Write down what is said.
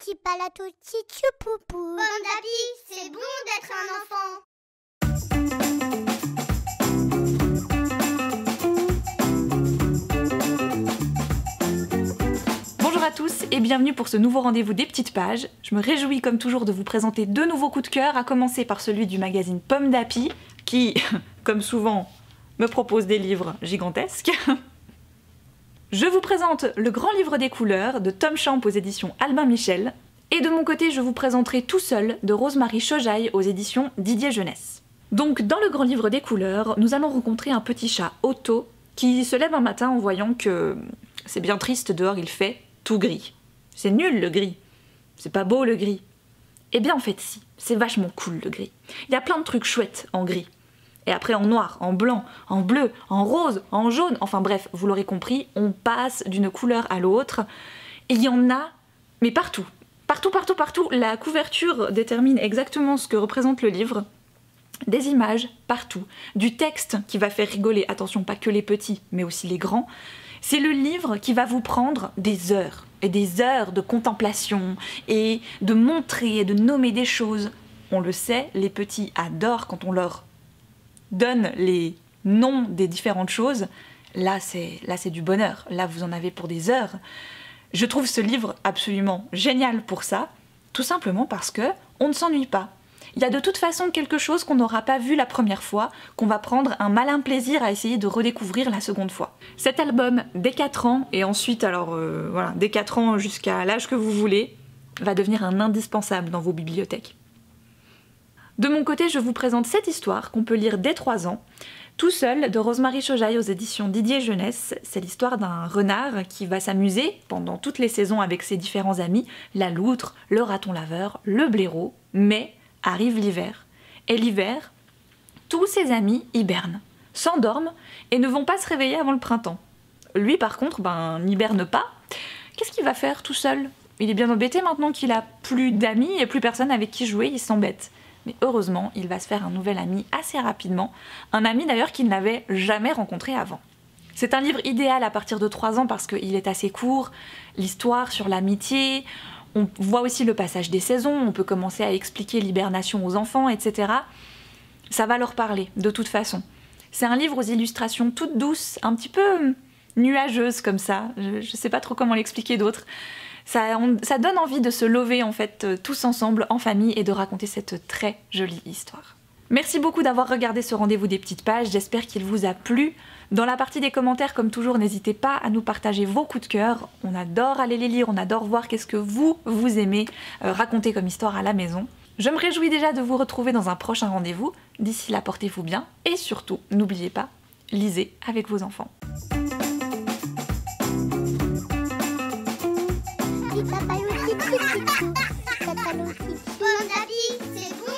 Petit palato, petit poupou. Pomme d'Api, c'est bon d'être un enfant. Bonjour à tous et bienvenue pour ce nouveau rendez-vous des petites pages. Je me réjouis comme toujours de vous présenter deux nouveaux coups de cœur, à commencer par celui du magazine Pomme d'Api, qui, comme souvent, me propose des livres gigantesques. Je vous présente Le Grand Livre des Couleurs de Tom Champ aux éditions Albin Michel. Et de mon côté, je vous présenterai Tout seul de Rosemarie Chojaille aux éditions Didier Jeunesse. Donc, dans Le Grand Livre des Couleurs, nous allons rencontrer un petit chat, Otto, qui se lève un matin en voyant que c'est bien triste dehors, il fait tout gris. C'est nul le gris. C'est pas beau le gris. Eh bien en fait si, c'est vachement cool le gris. Il y a plein de trucs chouettes en gris. Et après en noir, en blanc, en bleu, en rose, en jaune, enfin bref, vous l'aurez compris, on passe d'une couleur à l'autre. Et il y en a, mais partout. Partout, partout, partout. La couverture détermine exactement ce que représente le livre. Des images partout. Du texte qui va faire rigoler, attention, pas que les petits, mais aussi les grands. C'est le livre qui va vous prendre des heures et des heures de contemplation et de montrer et de nommer des choses. On le sait, les petits adorent quand on leur donne les noms des différentes choses. Là, c'est du bonheur. Là, vous en avez pour des heures. Je trouve ce livre absolument génial pour ça, tout simplement parce que on ne s'ennuie pas. Il y a de toute façon quelque chose qu'on n'aura pas vu la première fois, qu'on va prendre un malin plaisir à essayer de redécouvrir la seconde fois. Cet album, dès 4 ans, et ensuite, alors voilà, dès 4 ans jusqu'à l'âge que vous voulez, va devenir un indispensable dans vos bibliothèques. De mon côté, je vous présente cette histoire qu'on peut lire dès 3 ans, Tout seul de Rosemarie Chojaille aux éditions Didier Jeunesse. C'est l'histoire d'un renard qui va s'amuser pendant toutes les saisons avec ses différents amis, la loutre, le raton laveur, le blaireau, mais arrive l'hiver. Et l'hiver, tous ses amis hibernent, s'endorment et ne vont pas se réveiller avant le printemps. Lui par contre, n'hiberne pas. Qu'est-ce qu'il va faire tout seul? Il est bien embêté maintenant qu'il a plus d'amis et plus personne avec qui jouer, il s'embête. Mais heureusement, il va se faire un nouvel ami assez rapidement, un ami d'ailleurs qu'il n'avait jamais rencontré avant. C'est un livre idéal à partir de 3 ans parce qu'il est assez court, l'histoire sur l'amitié, on voit aussi le passage des saisons, on peut commencer à expliquer l'hibernation aux enfants, etc. Ça va leur parler, de toute façon. C'est un livre aux illustrations toutes douces, un petit peu nuageuses comme ça, je sais pas trop comment l'expliquer d'autre. Ça donne envie de se lever en fait tous ensemble en famille et de raconter cette très jolie histoire. Merci beaucoup d'avoir regardé ce rendez-vous des petites pages, j'espère qu'il vous a plu. Dans la partie des commentaires, comme toujours, n'hésitez pas à nous partager vos coups de cœur. On adore aller les lire, on adore voir qu'est-ce que vous aimez raconter comme histoire à la maison. Je me réjouis déjà de vous retrouver dans un prochain rendez-vous. D'ici là, portez-vous bien et surtout, n'oubliez pas, lisez avec vos enfants. Petit papalotti, petit poupou. Papalotti. Pomme d'Api, c'est bon